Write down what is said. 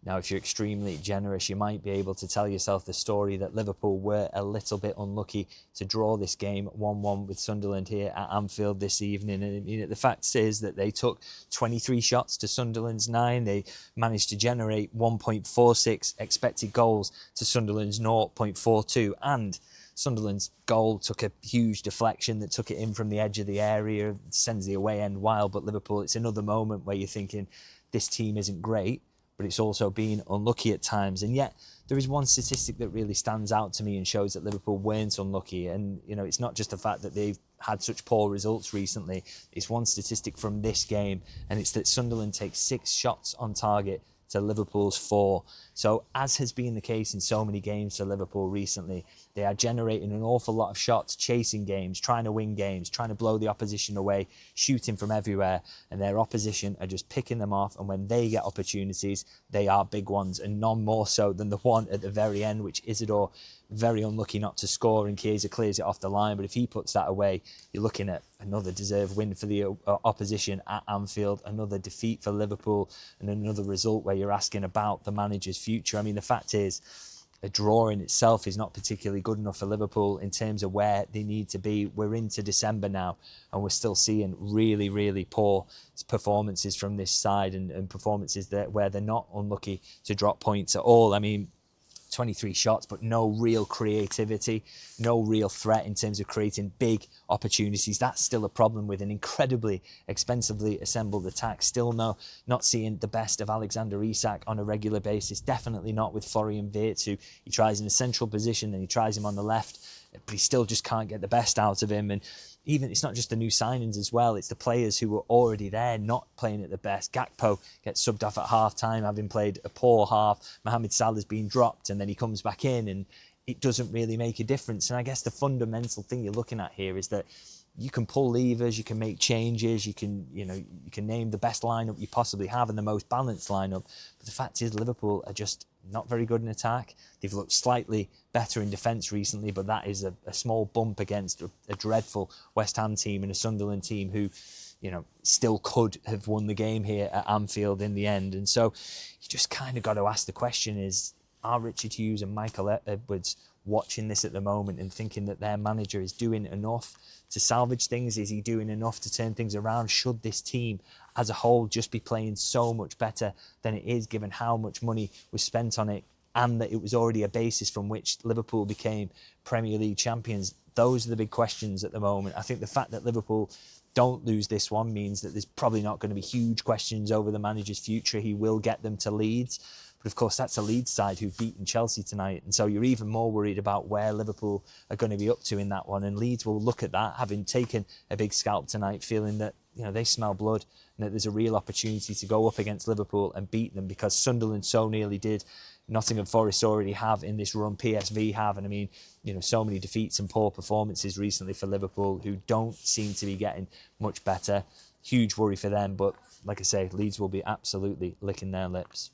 Now, if you're extremely generous, you might be able to tell yourself the story that Liverpool were a little bit unlucky to draw this game 1-1 with Sunderland here at Anfield this evening. And the fact is that they took 23 shots to Sunderland's 9. They managed to generate 1.46 expected goals to Sunderland's 0.42. And Sunderland's goal took a huge deflection that took it in from the edge of the area, sends the away end wild. But Liverpool, it's another moment where you're thinking, this team isn't great, but it's also been unlucky at times. And yet there is one statistic that really stands out to me and shows that Liverpool weren't unlucky. And, it's not just the fact that they've had such poor results recently. It's one statistic from this game, and it's that Sunderland takes 6 shots on target to Liverpool's 4. So as has been the case in so many games for Liverpool recently, they are generating an awful lot of shots, chasing games, trying to win games, trying to blow the opposition away, shooting from everywhere, and their opposition are just picking them off. And when they get opportunities, they are big ones, and none more so than the one at the very end, which Isidore, very unlucky not to score, and Chiesa clears it off the line. But if he puts that away, you're looking at another deserved win for the opposition at Anfield, another defeat for Liverpool, and another result where you're asking about the manager's future. I mean, the fact is, a draw in itself is not particularly good enough for Liverpool in terms of where they need to be. We're into December now, and we're still seeing really, really poor performances from this side, and performances where they're not unlucky to drop points at all. I mean, 23 shots, but no real creativity, no real threat in terms of creating big opportunities. That's still a problem with an incredibly expensively assembled attack. Still not seeing the best of Alexander Isak on a regular basis. Definitely not with Florian Wirtz, who he tries in a central position, then he tries him on the left, but he still just can't get the best out of him. And even it's not just the new signings as well, it's the players who were already there not playing at the best. Gakpo gets subbed off at half-time, having played a poor half. Mohamed Salah's been dropped, and then he comes back in, and it doesn't really make a difference. And I guess the fundamental thing you're looking at here is that you can pull levers, you can make changes, you can name the best lineup you possibly have and the most balanced lineup. But the fact is, Liverpool are just not very good in attack. They've looked slightly better in defence recently, but that is a small bump against a dreadful West Ham team and a Sunderland team who, still could have won the game here at Anfield in the end. And so you just kind of got to ask the question is, are Richard Hughes and Michael Edwards watching this at the moment and thinking that their manager is doing enough to salvage things? Is he doing enough to turn things around? Should this team as a whole just be playing so much better than it is, given how much money was spent on it, and that it was already a basis from which Liverpool became Premier League champions? Those are the big questions at the moment. I think the fact that Liverpool don't lose this one means that there's probably not going to be huge questions over the manager's future. He will get them to Leeds. But of course, that's a Leeds side who've beaten Chelsea tonight. And so you're even more worried about where Liverpool are going to be up to in that one. And Leeds will look at that, having taken a big scalp tonight, feeling that, they smell blood and that there's a real opportunity to go up against Liverpool and beat them, because Sunderland so nearly did. Nottingham Forest already have in this run, PSV have. And I mean, so many defeats and poor performances recently for Liverpool, who don't seem to be getting much better. Huge worry for them. But like I say, Leeds will be absolutely licking their lips.